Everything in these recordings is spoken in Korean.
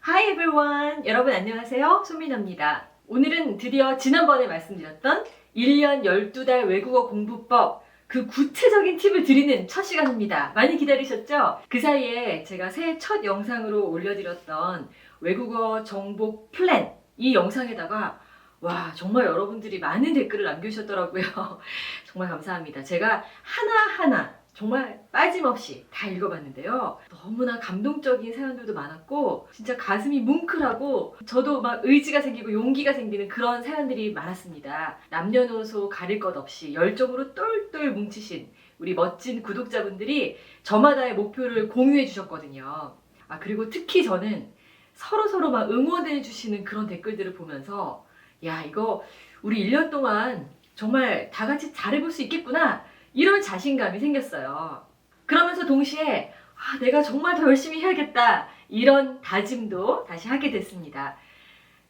Hi everyone! 여러분 안녕하세요. 손민아입니다. 오늘은 드디어 지난번에 말씀드렸던 1년 12달 외국어 공부법 그 구체적인 팁을 드리는 첫 시간입니다. 많이 기다리셨죠? 그 사이에 제가 새해 첫 영상으로 올려드렸던 외국어 정복 플랜 이 영상에다가 와 정말 여러분들이 많은 댓글을 남겨주셨더라고요. 정말 감사합니다. 제가 하나하나 정말 빠짐없이 다 읽어봤는데요. 너무나 감동적인 사연들도 많았고 진짜 가슴이 뭉클하고 저도 막 의지가 생기고 용기가 생기는 그런 사연들이 많았습니다. 남녀노소 가릴 것 없이 열정으로 똘똘 뭉치신 우리 멋진 구독자분들이 저마다의 목표를 공유해 주셨거든요. 그리고 특히 저는 서로서로 막 응원해 주시는 그런 댓글들을 보면서 야 이거 우리 1년 동안 정말 다 같이 잘해볼 수 있겠구나 이런 자신감이 생겼어요. 그러면서 동시에 내가 정말 더 열심히 해야겠다 이런 다짐도 다시 하게 됐습니다.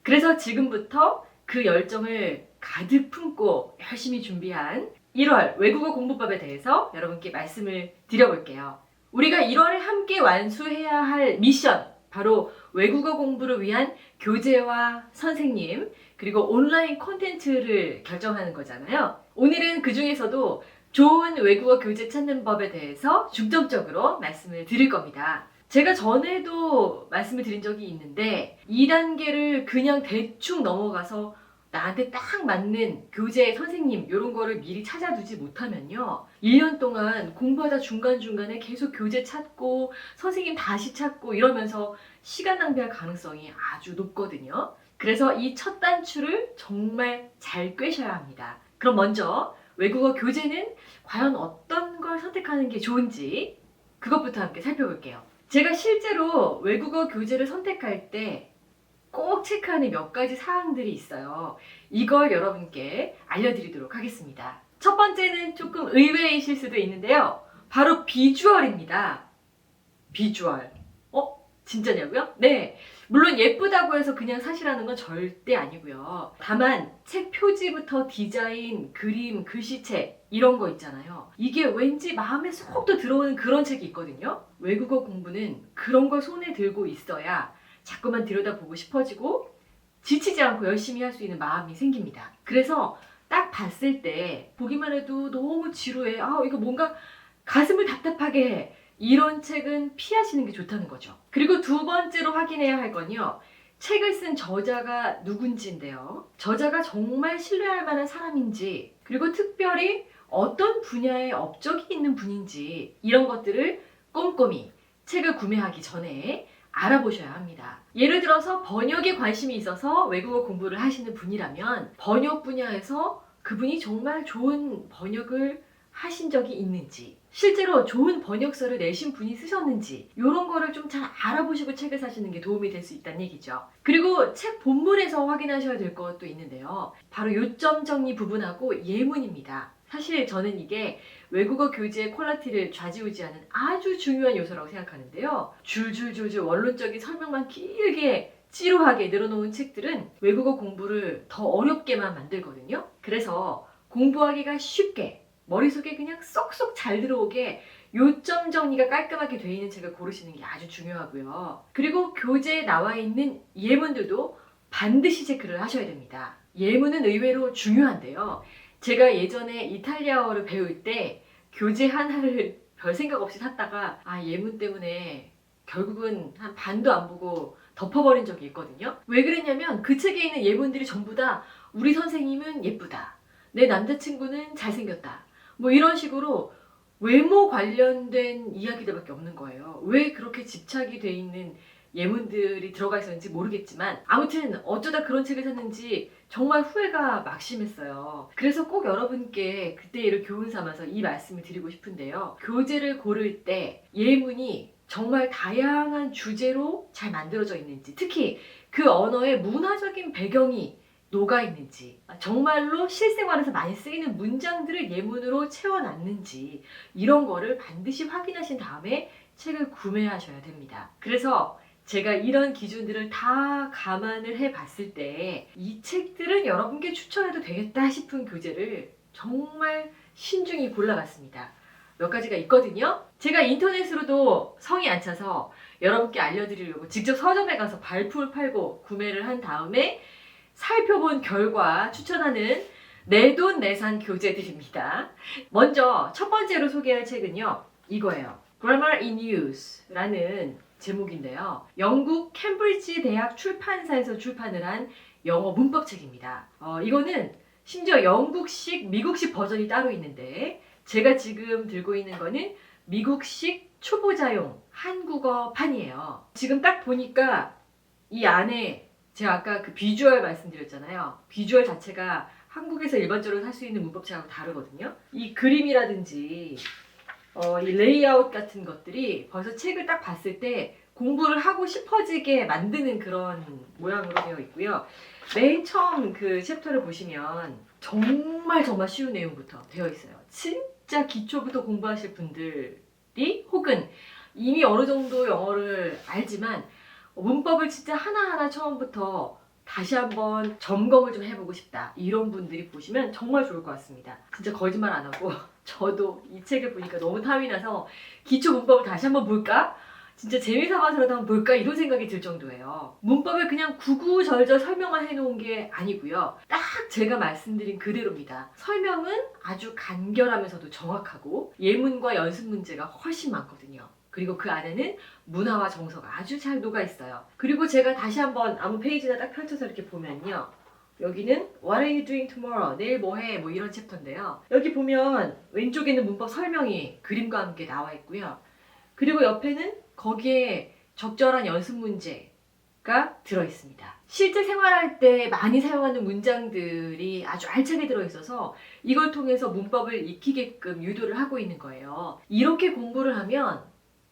그래서 지금부터 그 열정을 가득 품고 열심히 준비한 1월 외국어 공부법에 대해서 여러분께 말씀을 드려볼게요. 우리가 1월에 함께 완수해야 할 미션, 바로 외국어 공부를 위한 교재와 선생님, 그리고 온라인 콘텐츠를 결정하는 거잖아요. 오늘은 그 중에서도 좋은 외국어 교재 찾는 법에 대해서 중점적으로 말씀을 드릴 겁니다. 제가 전에도 말씀을 드린 적이 있는데 2단계를 그냥 대충 넘어가서 나한테 딱 맞는 교재 선생님 이런 거를 미리 찾아두지 못하면요 1년 동안 공부하다 중간중간에 계속 교재 찾고 선생님 다시 찾고 이러면서 시간 낭비할 가능성이 아주 높거든요. 그래서 이 첫 단추를 정말 잘 꿰셔야 합니다. 그럼 먼저 외국어 교재는 과연 어떤 걸 선택하는 게 좋은지 그것부터 함께 살펴볼게요. 제가 실제로 외국어 교재를 선택할 때 꼭 체크하는 몇 가지 사항들이 있어요. 이걸 여러분께 알려드리도록 하겠습니다. 첫 번째는 조금 의외이실 수도 있는데요. 바로 비주얼입니다. 비주얼. 진짜냐고요? 네. 물론 예쁘다고 해서 그냥 사시라는 건 절대 아니고요. 다만 책 표지부터 디자인, 그림, 글씨체 이런 거 있잖아요. 이게 왠지 마음에 쏙 더 들어오는 그런 책이 있거든요. 외국어 공부는 그런 걸 손에 들고 있어야 자꾸만 들여다보고 싶어지고 지치지 않고 열심히 할 수 있는 마음이 생깁니다. 그래서 딱 봤을 때 보기만 해도 너무 지루해. 이거 뭔가 가슴을 답답하게 해. 이런 책은 피하시는 게 좋다는 거죠. 그리고 두 번째로 확인해야 할 건요. 책을 쓴 저자가 누군지인데요. 저자가 정말 신뢰할 만한 사람인지, 그리고 특별히 어떤 분야에 업적이 있는 분인지 이런 것들을 꼼꼼히 책을 구매하기 전에 알아보셔야 합니다. 예를 들어서 번역에 관심이 있어서 외국어 공부를 하시는 분이라면 번역 분야에서 그분이 정말 좋은 번역을 하신 적이 있는지, 실제로 좋은 번역서를 내신 분이 쓰셨는지 이런 거를 좀 잘 알아보시고 책을 사시는 게 도움이 될 수 있다는 얘기죠. 그리고 책 본문에서 확인하셔야 될 것도 있는데요. 바로 요점 정리 부분하고 예문입니다. 사실 저는 이게 외국어 교재의 퀄리티를 좌지우지하는 아주 중요한 요소라고 생각하는데요. 줄줄줄줄 원론적인 설명만 길게 지루하게 늘어놓은 책들은 외국어 공부를 더 어렵게만 만들거든요. 그래서 공부하기가 쉽게 머릿속에 그냥 쏙쏙 잘 들어오게 요점 정리가 깔끔하게 되어 있는 책을 고르시는 게 아주 중요하고요. 그리고 교재에 나와 있는 예문들도 반드시 체크를 하셔야 됩니다. 예문은 의외로 중요한데요. 제가 예전에 이탈리아어를 배울 때 교재 하나를 별 생각 없이 샀다가 예문 때문에 결국은 한 반도 안 보고 덮어버린 적이 있거든요. 왜 그랬냐면 그 책에 있는 예문들이 전부 다 우리 선생님은 예쁘다, 내 남자친구는 잘생겼다, 뭐 이런 식으로 외모 관련된 이야기들밖에 없는 거예요. 왜 그렇게 집착이 돼 있는 예문들이 들어가 있었는지 모르겠지만 아무튼 어쩌다 그런 책을 샀는지 정말 후회가 막심했어요. 그래서 꼭 여러분께 그때 일을 교훈 삼아서 이 말씀을 드리고 싶은데요. 교재를 고를 때 예문이 정말 다양한 주제로 잘 만들어져 있는지, 특히 그 언어의 문화적인 배경이 녹아있는지, 정말로 실생활에서 많이 쓰이는 문장들을 예문으로 채워놨는지 이런 거를 반드시 확인하신 다음에 책을 구매하셔야 됩니다. 그래서 제가 이런 기준들을 다 감안을 해봤을 때 이 책들은 여러분께 추천해도 되겠다 싶은 교재를 정말 신중히 골라봤습니다. 몇 가지가 있거든요. 제가 인터넷으로도 성이 안 차서 여러분께 알려드리려고 직접 서점에 가서 발품을 팔고 구매를 한 다음에 살펴본 결과 추천하는 내돈내산 교재들입니다. 먼저 첫 번째로 소개할 책은요, 이거예요. Grammar in Use라는 제목인데요. 영국 캠브리지 대학 출판사에서 출판을 한 영어 문법책입니다. 이거는 심지어 영국식, 미국식 버전이 따로 있는데 제가 지금 들고 있는 거는 미국식 초보자용 한국어판이에요. 지금 딱 보니까 이 안에 제가 아까 그 비주얼 말씀드렸잖아요. 비주얼 자체가 한국에서 일반적으로 살 수 있는 문법책하고 다르거든요. 이 그림이라든지 이 레이아웃 같은 것들이 벌써 책을 딱 봤을 때 공부를 하고 싶어지게 만드는 그런 모양으로 되어 있고요. 맨 처음 그 챕터를 보시면 정말 쉬운 내용부터 되어 있어요. 진짜 기초부터 공부하실 분들이 혹은 이미 어느 정도 영어를 알지만 문법을 진짜 하나하나 처음부터 다시 한번 점검을 좀 해보고 싶다, 이런 분들이 보시면 정말 좋을 것 같습니다. 진짜 거짓말 안 하고 저도 이 책을 보니까 너무 탐이 나서 기초 문법을 다시 한번 볼까? 진짜 재미삼아서라도 한번 볼까? 이런 생각이 들 정도예요. 문법을 그냥 구구절절 설명만 해놓은 게 아니고요. 딱 제가 말씀드린 그대로입니다. 설명은 아주 간결하면서도 정확하고 예문과 연습 문제가 훨씬 많거든요. 그리고 그 안에는 문화와 정서가 아주 잘 녹아 있어요. 그리고 제가 다시 한번 아무 페이지나 딱 펼쳐서 이렇게 보면요. 여기는 What are you doing tomorrow? 내일 뭐해? 뭐 이런 챕터인데요. 여기 보면 왼쪽에는 문법 설명이 그림과 함께 나와 있고요. 그리고 옆에는 거기에 적절한 연습 문제가 들어 있습니다. 실제 생활할 때 많이 사용하는 문장들이 아주 알차게 들어 있어서 이걸 통해서 문법을 익히게끔 유도를 하고 있는 거예요. 이렇게 공부를 하면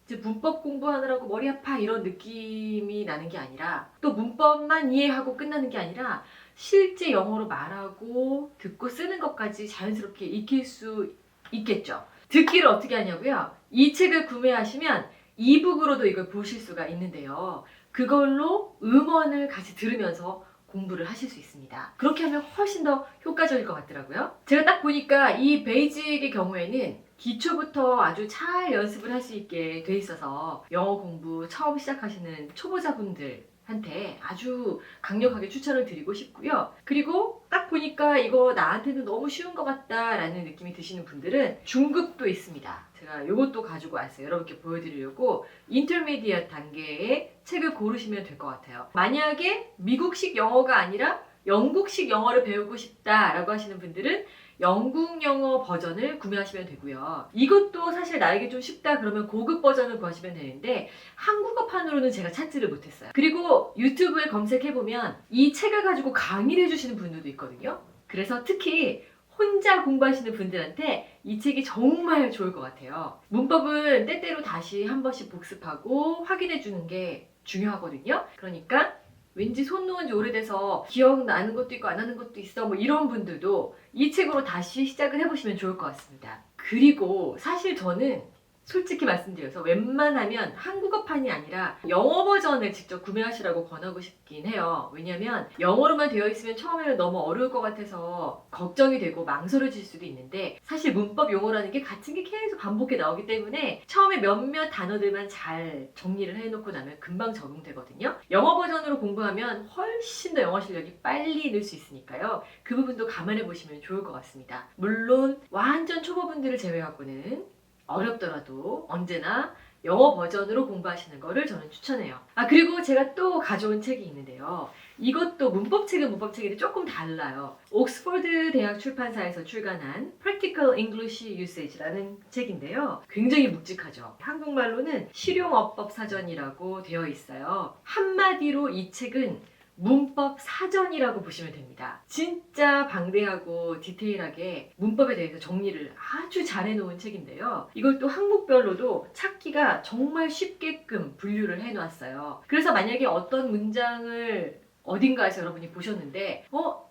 이제 문법 공부하느라고 머리 아파 이런 느낌이 나는 게 아니라, 또 문법만 이해하고 끝나는 게 아니라 실제 영어로 말하고 듣고 쓰는 것까지 자연스럽게 익힐 수 있겠죠. 듣기를 어떻게 하냐고요? 이 책을 구매하시면 이북으로도 이걸 보실 수가 있는데요. 그걸로 음원을 같이 들으면서 공부를 하실 수 있습니다. 그렇게 하면 훨씬 더 효과적일 것 같더라고요. 제가 딱 보니까 이 베이직의 경우에는 기초부터 아주 잘 연습을 할 수 있게 돼 있어서 영어 공부 처음 시작하시는 초보자분들한테 아주 강력하게 추천을 드리고 싶고요. 그리고 딱 보니까 이거 나한테는 너무 쉬운 것 같다라는 느낌이 드시는 분들은 중급도 있습니다. 제가 이것도 가지고 왔어요. 여러분께 보여드리려고 인터미디엇 단계의 책을 고르시면 될 것 같아요. 만약에 미국식 영어가 아니라 영국식 영어를 배우고 싶다라고 하시는 분들은 영국 영어 버전을 구매하시면 되고요. 이것도 사실 나에게 좀 쉽다 그러면 고급 버전을 구하시면 되는데 한국어판으로는 제가 찾지를 못했어요. 그리고 유튜브에 검색해보면 이 책을 가지고 강의를 해주시는 분들도 있거든요. 그래서 특히 혼자 공부하시는 분들한테 이 책이 정말 좋을 것 같아요. 문법은 때때로 다시 한 번씩 복습하고 확인해 주는 게 중요하거든요. 그러니까 왠지 손 놓은 지 오래돼서 기억나는 것도 있고 안 나는 것도 있어, 뭐 이런 분들도 이 책으로 다시 시작을 해보시면 좋을 것 같습니다. 그리고 사실 저는 솔직히 말씀드려서 웬만하면 한국어판이 아니라 영어 버전을 직접 구매하시라고 권하고 싶긴 해요. 왜냐면 영어로만 되어 있으면 처음에는 너무 어려울 것 같아서 걱정이 되고 망설여질 수도 있는데, 사실 문법 용어라는 게 같은 게 계속 반복해 나오기 때문에 처음에 몇몇 단어들만 잘 정리를 해놓고 나면 금방 적응되거든요. 영어 버전으로 공부하면 훨씬 더 영어 실력이 빨리 늘 수 있으니까요. 그 부분도 감안해 보시면 좋을 것 같습니다. 물론 완전 초보분들을 제외하고는 어렵더라도 언제나 영어 버전으로 공부하시는 거를 저는 추천해요. 그리고 제가 또 가져온 책이 있는데요. 이것도 문법책은 문법책인데 조금 달라요. 옥스퍼드 대학 출판사에서 출간한 Practical English Usage라는 책인데요. 굉장히 묵직하죠. 한국말로는 실용어법 사전이라고 되어 있어요. 한마디로 이 책은 문법 사전이라고 보시면 됩니다. 진짜 방대하고 디테일하게 문법에 대해서 정리를 아주 잘 해놓은 책인데요. 이걸 또 항목별로도 찾기가 정말 쉽게끔 분류를 해놨어요. 그래서 만약에 어떤 문장을 어딘가에서 여러분이 보셨는데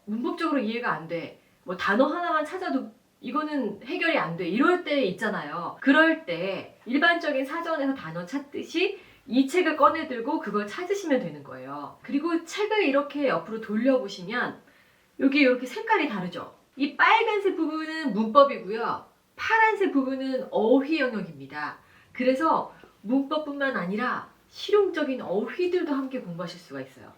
문법적으로 이해가 안 돼, 뭐 단어 하나만 찾아도 이거는 해결이 안 돼, 이럴 때 있잖아요. 그럴 때 일반적인 사전에서 단어 찾듯이 이 책을 꺼내 들고 그걸 찾으시면 되는 거예요. 그리고 책을 이렇게 옆으로 돌려보시면 여기 이렇게 색깔이 다르죠? 이 빨간색 부분은 문법이고요. 파란색 부분은 어휘 영역입니다. 그래서 문법뿐만 아니라 실용적인 어휘들도 함께 공부하실 수가 있어요.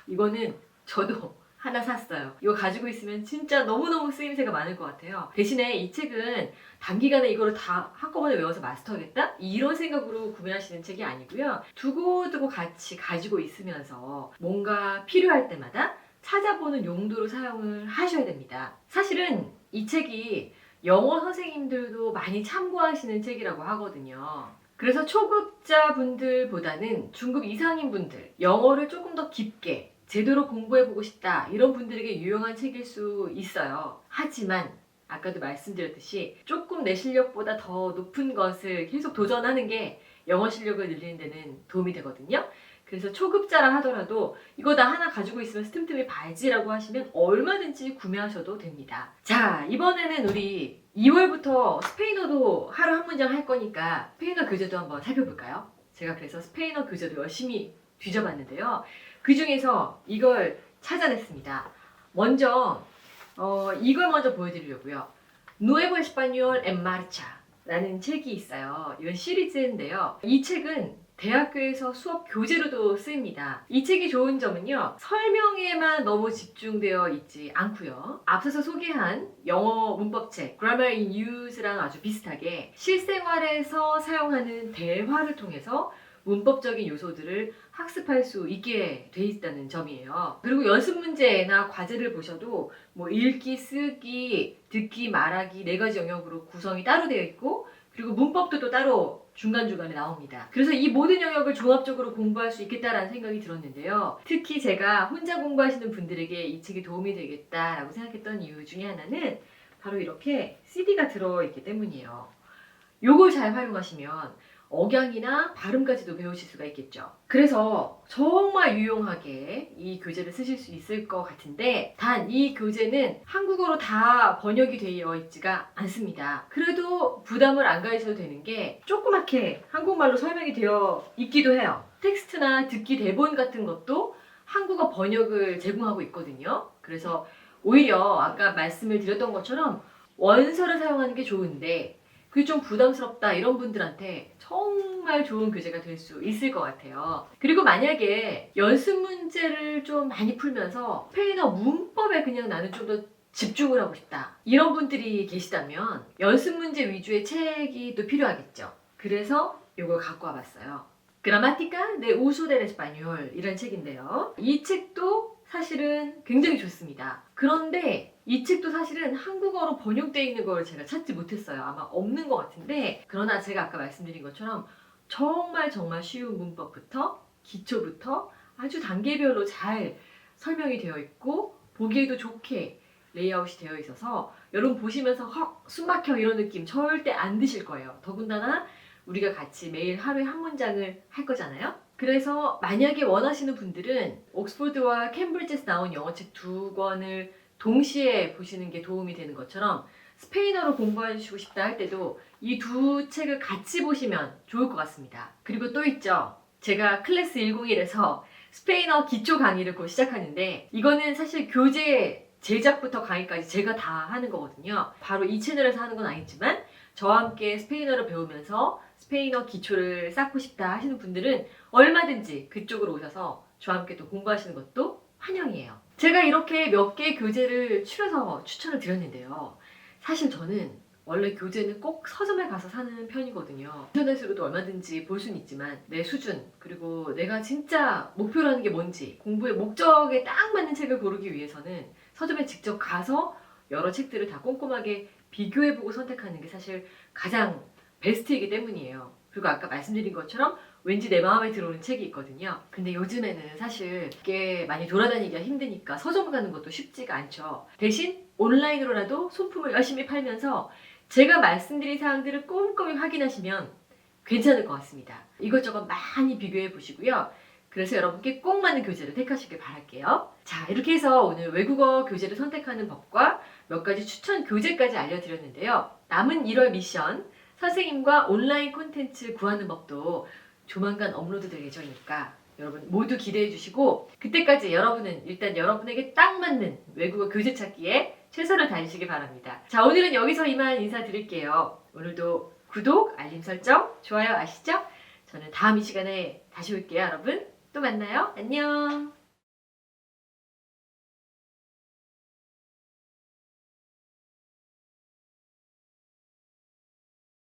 이거는 저도 하나 샀어요. 이거 가지고 있으면 진짜 너무너무 쓰임새가 많을 것 같아요. 대신에 이 책은 단기간에 이거를 다 한꺼번에 외워서 마스터하겠다? 이런 생각으로 구매하시는 책이 아니고요. 두고두고 같이 가지고 있으면서 뭔가 필요할 때마다 찾아보는 용도로 사용을 하셔야 됩니다. 사실은 이 책이 영어 선생님들도 많이 참고하시는 책이라고 하거든요. 그래서 초급자분들보다는 중급 이상인 분들, 영어를 조금 더 깊게 제대로 공부해보고 싶다 이런 분들에게 유용한 책일 수 있어요. 하지만 아까도 말씀드렸듯이 조금 내 실력보다 더 높은 것을 계속 도전하는 게 영어 실력을 늘리는 데는 도움이 되거든요. 그래서 초급자라 하더라도 이거 나 하나 가지고 있으면 틈틈이 봐야지라고 하시면 얼마든지 구매하셔도 됩니다. 자, 이번에는 우리 2월부터 스페인어도 하루 한 문장 할 거니까 스페인어 교재도 한번 살펴볼까요? 제가 그래서 스페인어 교재도 열심히 뒤져봤는데요. 그 중에서 이걸 찾아냈습니다. 먼저 이걸 먼저 보여드리려고요. Nuevo Español en Marcha 라는 책이 있어요. 이건 시리즈인데요. 이 책은 대학교에서 수업 교재로도 쓰입니다. 이 책이 좋은 점은요, 설명에만 너무 집중되어 있지 않고요. 앞서서 소개한 영어 문법책 Grammar in Use랑 아주 비슷하게 실생활에서 사용하는 대화를 통해서 문법적인 요소들을 학습할 수 있게 돼 있다는 점이에요. 그리고 연습 문제나 과제를 보셔도 뭐 읽기, 쓰기, 듣기, 말하기 4가지 영역으로 구성이 따로 되어 있고, 그리고 문법도 또 따로 중간중간에 나옵니다. 그래서 이 모든 영역을 종합적으로 공부할 수 있겠다라는 생각이 들었는데요. 특히 제가 혼자 공부하시는 분들에게 이 책이 도움이 되겠다라고 생각했던 이유 중에 하나는 바로 이렇게 CD가 들어있기 때문이에요. 요걸 잘 활용하시면 억양이나 발음까지도 배우실 수가 있겠죠. 그래서 정말 유용하게 이 교재를 쓰실 수 있을 것 같은데, 단 이 교재는 한국어로 다 번역이 되어 있지가 않습니다. 그래도 부담을 안 가지셔도 되는 게 조그맣게 한국말로 설명이 되어 있기도 해요. 텍스트나 듣기 대본 같은 것도 한국어 번역을 제공하고 있거든요. 그래서 오히려 아까 말씀을 드렸던 것처럼 원서를 사용하는 게 좋은데 그게 좀 부담스럽다 이런 분들한테 정말 좋은 교재가 될 수 있을 것 같아요. 그리고 만약에 연습 문제를 좀 많이 풀면서 스페인어 문법에 그냥 나는 좀 더 집중을 하고 싶다 이런 분들이 계시다면 연습 문제 위주의 책이 또 필요하겠죠. 그래서 이걸 갖고 와봤어요. Gramática de Uso del Español 이런 책인데요. 이 책도 사실은 굉장히 좋습니다. 그런데 이 책도 사실은 한국어로 번역되어 있는 걸 제가 찾지 못했어요. 아마 없는 것 같은데, 그러나 제가 아까 말씀드린 것처럼 정말 쉬운 문법부터 기초부터 아주 단계별로 잘 설명이 되어 있고 보기에도 좋게 레이아웃이 되어 있어서 여러분 보시면서 헉 숨막혀 이런 느낌 절대 안 드실 거예요. 더군다나 우리가 같이 매일 하루에 한 문장을 할 거잖아요. 그래서 만약에 원하시는 분들은 옥스포드와 캠브리지에서 나온 영어책 2권을 동시에 보시는 게 도움이 되는 것처럼 스페인어로 공부하시고 싶다 할 때도 이 두 책을 같이 보시면 좋을 것 같습니다. 그리고 또 있죠. 제가 클래스 101에서 스페인어 기초 강의를 곧 시작하는데 이거는 사실 교재 제작부터 강의까지 제가 다 하는 거거든요. 바로 이 채널에서 하는 건 아니지만 저와 함께 스페인어를 배우면서 스페인어 기초를 쌓고 싶다 하시는 분들은 얼마든지 그쪽으로 오셔서 저와 함께 또 공부하시는 것도 환영이에요. 제가 이렇게 몇 개 교재를 추려서 추천을 드렸는데요. 사실 저는 원래 교재는 꼭 서점에 가서 사는 편이거든요. 인터넷으로도 얼마든지 볼 수는 있지만 내 수준, 그리고 내가 진짜 목표라는 게 뭔지, 공부의 목적에 딱 맞는 책을 고르기 위해서는 서점에 직접 가서 여러 책들을 다 꼼꼼하게 비교해보고 선택하는 게 사실 가장 베스트이기 때문이에요. 그리고 아까 말씀드린 것처럼 왠지 내 마음에 들어오는 책이 있거든요. 근데 요즘에는 사실 꽤 많이 돌아다니기가 힘드니까 서점 가는 것도 쉽지가 않죠. 대신 온라인으로라도 소품을 열심히 팔면서 제가 말씀드린 사항들을 꼼꼼히 확인하시면 괜찮을 것 같습니다. 이것저것 많이 비교해 보시고요. 그래서 여러분께 꼭 맞는 교재를 택하시길 바랄게요. 자, 이렇게 해서 오늘 외국어 교재를 선택하는 법과 몇 가지 추천 교재까지 알려드렸는데요. 남은 1월 미션, 선생님과 온라인 콘텐츠 구하는 법도 조만간 업로드 될 예정이니까 여러분 모두 기대해 주시고, 그때까지 여러분은 일단 여러분에게 딱 맞는 외국어 교재 찾기에 최선을 다하시기 바랍니다. 자, 오늘은 여기서 이만 인사드릴게요. 오늘도 구독, 알림 설정, 좋아요 아시죠? 저는 다음 이 시간에 다시 올게요, 여러분. 또 만나요. 안녕.